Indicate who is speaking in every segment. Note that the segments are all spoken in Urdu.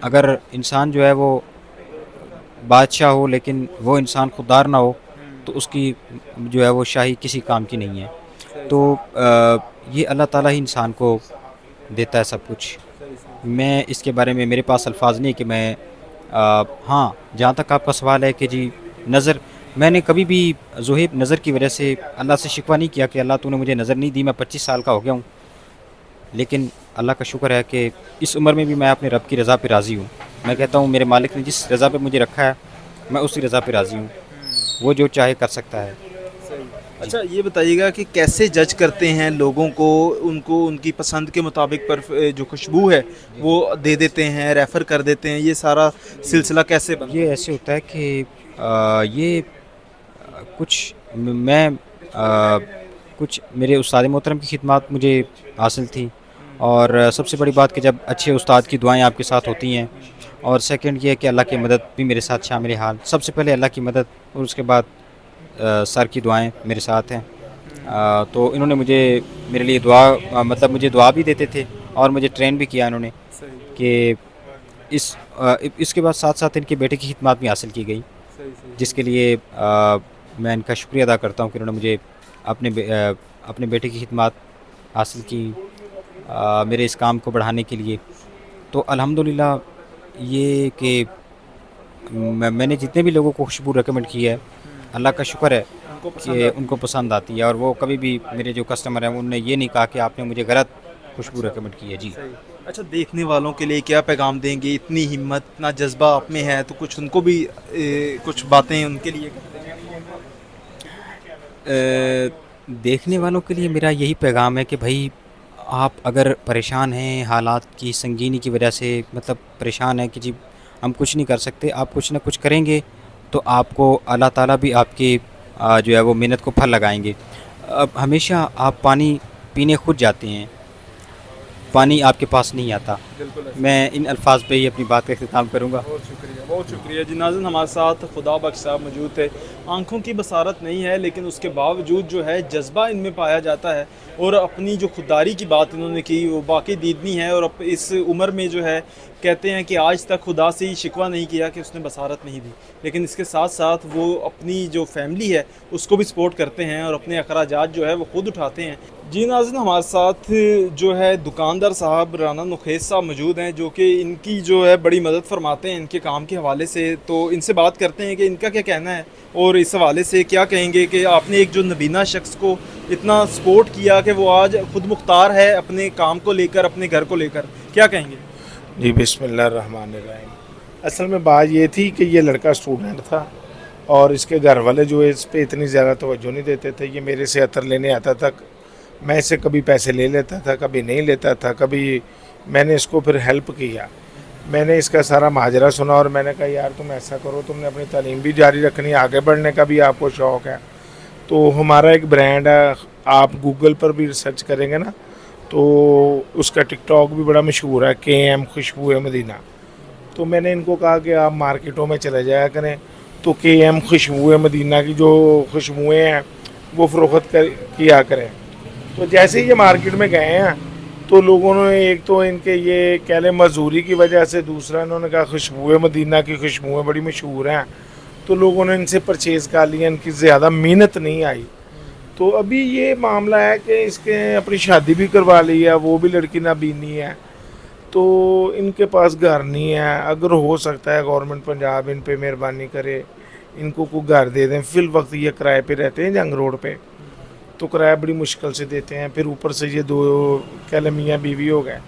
Speaker 1: اگر انسان جو ہے وہ بادشاہ ہو لیکن وہ انسان خوددار نہ ہو تو اس کی جو ہے وہ شاہی کسی کام کی نہیں ہے. تو یہ اللہ تعالیٰ ہی انسان کو دیتا ہے سب کچھ. میں اس کے بارے میں میرے پاس الفاظ نہیں کہ میں ہاں جہاں تک آپ کا سوال ہے کہ جی نظر، میں نے کبھی بھی زہیب نظر کی وجہ سے اللہ سے شکوہ نہیں کیا کہ اللہ تو نے مجھے نظر نہیں دی. میں 25 سال کا ہو گیا ہوں، لیکن اللہ کا شکر ہے کہ اس عمر میں بھی میں اپنے رب کی رضا پہ راضی ہوں. میں کہتا ہوں میرے مالک نے جس رضا پہ مجھے رکھا ہے میں اسی رضا پہ راضی ہوں. وہ جو چاہے کر سکتا ہے.
Speaker 2: اچھا یہ بتائیے گا کہ کیسے جج کرتے ہیں لوگوں کو ان کی پسند کے مطابق پر جو خوشبو ہے وہ دے دیتے ہیں، ریفر کر دیتے ہیں، یہ سارا سلسلہ کیسے بنتا ہے؟
Speaker 1: یہ ایسے ہوتا ہے کہ یہ کچھ میں کچھ میرے استاد محترم کی خدمات مجھے حاصل تھیں، اور سب سے بڑی بات کہ جب اچھے استاد کی دعائیں آپ کے ساتھ ہوتی ہیں، اور سیکنڈ یہ ہے کہ اللہ کی مدد بھی میرے ساتھ شامل حال. سب سے پہلے اللہ کی مدد اور اس کے بعد سر کی دعائیں میرے ساتھ ہیں. تو انہوں نے میرے لیے دعا مطلب مجھے دعا بھی دیتے تھے اور مجھے ٹرین بھی کیا انہوں نے کہ اس کے بعد ساتھ ساتھ ان کے بیٹے کی خدمات بھی حاصل کی گئی، جس کے لیے میں ان کا شکریہ ادا کرتا ہوں کہ انہوں نے مجھے اپنے بیٹے کی خدمات حاصل کی میرے اس کام کو بڑھانے کے لیے. تو الحمدللہ یہ کہ میں نے جتنے بھی لوگوں کو خوشبو ریکمنڈ کی ہے اللہ کا شکر ہے کہ ان کو پسند آتی ہے، اور وہ کبھی بھی میرے جو کسٹمر ہیں انہوں نے یہ نہیں کہا کہ آپ نے مجھے غلط خوشبو ریکمنڈ کی ہے. جی
Speaker 2: اچھا دیکھنے والوں کے لیے کیا پیغام دیں گے؟ اتنی ہمت، اتنا جذبہ آپ میں ہے تو کچھ ان کو بھی کچھ باتیں ان کے لیے
Speaker 1: دیکھنے والوں کے لیے میرا یہی پیغام ہے کہ بھائی آپ اگر پریشان ہیں حالات کی سنگینی کی وجہ سے، مطلب پریشان ہیں کہ جی ہم کچھ نہیں کر سکتے، آپ کچھ نہ کچھ کریں گے تو آپ کو اللہ تعالیٰ بھی آپ کی جو ہے وہ محنت کو پھل لگائیں گے. اب ہمیشہ آپ پانی پینے خود جاتے ہیں، پانی آپ کے پاس نہیں آتا. میں ان الفاظ پہ ہی اپنی بات کا اختتام کروں گا.
Speaker 2: بہت شکریہ جی. ناظرین ہمارے ساتھ خدا بخش صاحب موجود تھے. آنکھوں کی بصارت نہیں ہے لیکن اس کے باوجود جو ہے جذبہ ان میں پایا جاتا ہے، اور اپنی جو خودداری کی بات انہوں نے کی وہ باقی دیدنی ہے. اور اس عمر میں جو ہے کہتے ہیں کہ آج تک خدا سے ہی شکوہ نہیں کیا کہ اس نے بصارت نہیں دی، لیکن اس کے ساتھ ساتھ وہ اپنی جو فیملی ہے اس کو بھی سپورٹ کرتے ہیں اور اپنے اخراجات جو ہے وہ خود اٹھاتے ہیں. جی ناظرین ہمارے ساتھ جو ہے دکاندار صاحب رانا نخیز صاحب موجود ہیں جو کہ ان کی جو ہے بڑی مدد فرماتے ہیں ان کے کام کے حوالے سے. تو ان سے بات کرتے ہیں کہ ان کا کیا کہنا ہے اور اس حوالے سے کیا کہیں گے کہ آپ نے ایک جو نبینا شخص کو اتنا سپورٹ کیا کہ وہ آج خود مختار ہے اپنے کام کو لے کر، اپنے گھر کو لے کر، کیا کہیں گے؟
Speaker 3: جی بسم اللہ الرحمن الرحیم. اصل میں بات یہ تھی کہ یہ لڑکا اسٹوڈنٹ تھا اور اس کے گھر والے جو ہے اس پہ اتنی زیادہ توجہ نہیں دیتے تھے. یہ میرے سے عطر لینے آتا تھا، میں اسے کبھی پیسے لے لیتا تھا، کبھی نہیں لیتا تھا. کبھی میں نے اس کو پھر ہیلپ کیا. میں نے اس کا سارا ماجرا سنا اور میں نے کہا یار تم ایسا کرو، تم نے اپنی تعلیم بھی جاری رکھنی ہے، آگے بڑھنے کا بھی آپ کو شوق ہے. تو ہمارا ایک برانڈ ہے، آپ گوگل پر بھی سرچ کریں گے نا تو اس کا ٹک ٹاک بھی بڑا مشہور ہے، KM خوشبو مدینہ. تو میں نے ان کو کہا کہ آپ مارکیٹوں میں چلے جایا کریں تو KM خوشبو مدینہ کی جو خوشبوئیں ہیں وہ فروخت کیا کریں. تو جیسے ہی یہ مارکیٹ میں گئے ہیں تو لوگوں نے ایک تو ان کے یہ کہہ لیں مزدوری کی وجہ سے، دوسرا انہوں نے کہا خوشبو مدینہ کی خوشبوئیں بڑی مشہور ہیں تو لوگوں نے ان سے پرچیز کر لیا. ان کی زیادہ محنت نہیں آئی. تو ابھی یہ معاملہ ہے کہ اس کے اپنی شادی بھی کروا لی ہے، وہ بھی لڑکی نابینی ہے تو ان کے پاس گھر نہیں ہے. اگر ہو سکتا ہے گورنمنٹ پنجاب ان پہ مہربانی کرے، ان کو کوئی گھر دے دیں. فی الوقت یہ کرائے پہ رہتے ہیں جنگ روڈ پہ، تو کرایہ بڑی مشکل سے دیتے ہیں. پھر اوپر سے یہ دو کہہ لیں میاں بیوی ہو گئے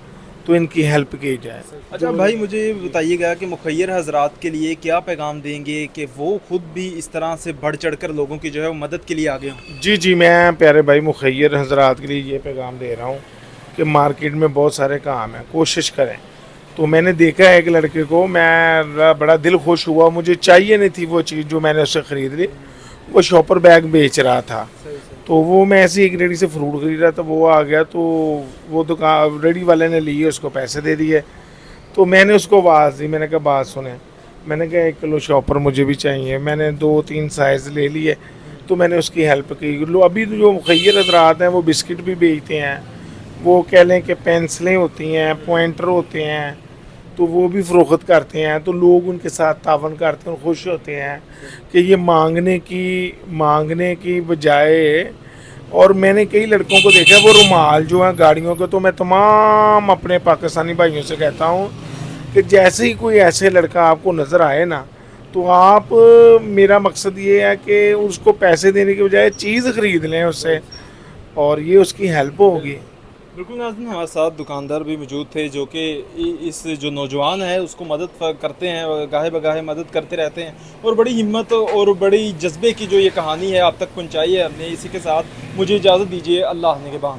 Speaker 3: تو ان کی ہیلپ کی جائے.
Speaker 2: اچھا بھائی مجھے یہ بتائیے گا کہ مخیر حضرات کے لیے کیا پیغام دیں گے کہ وہ خود بھی اس طرح سے بڑھ چڑھ کر لوگوں کی جو ہے وہ مدد کے لیے آگے ہوں؟
Speaker 3: جی میں پیارے بھائی مخیر حضرات کے لیے یہ پیغام دے رہا ہوں کہ مارکیٹ میں بہت سارے کام ہیں، کوشش کریں. تو میں نے دیکھا ہے ایک لڑکے کو، میں بڑا دل خوش ہوا، مجھے چاہیے نہیں تھی وہ چیز جو میں نے اس سے خرید لی. وہ شاپر بیگ بیچ رہا تھا تو وہ میں ایسے ایک ریڈی سے فروٹ خرید رہا تھا، وہ آ گیا تو وہ دکان ریڈی والے نے لیے، اس کو پیسے دے دیے. تو میں نے اس کو آواز دی، میں نے کہا بات سنیں. میں نے کہا 1 کلو شاپر مجھے بھی چاہیے. میں نے 2-3 سائز لے لیے تو میں نے اس کی ہیلپ کی. ابھی جو مخیر حضرات ہیں وہ بسکٹ بھی بیچتے ہیں، وہ کہہ لیں کہ پینسلیں ہوتی ہیں، پوائنٹر ہوتے ہیں، تو وہ بھی فروخت کرتے ہیں, تو لوگ ان کے ساتھ تعاون کرتے ہیں اور خوش ہوتے ہیں کہ یہ مانگنے کی بجائے. اور میں نے کئی لڑکوں کو دیکھا وہ رومال جو ہیں گاڑیوں کے, تو میں تمام اپنے پاکستانی بھائیوں سے کہتا ہوں کہ جیسے ہی کوئی ایسے لڑکا آپ کو نظر آئے نا, تو آپ, میرا مقصد یہ ہے کہ اس کو پیسے دینے کے بجائے چیز خرید لیں اس سے, اور یہ اس کی ہیلپ ہوگی.
Speaker 2: بالکل ناظرین, ہمارے ساتھ دکاندار بھی موجود تھے جو کہ اس جو نوجوان ہے اس کو مدد کرتے ہیں, گاہے بگاہے مدد کرتے رہتے ہیں, اور بڑی ہمت اور بڑی جذبے کی جو یہ کہانی ہے آپ تک پہنچائی ہے ہم نے. اسی کے ساتھ مجھے اجازت دیجیے, اللہ نے کے بعد.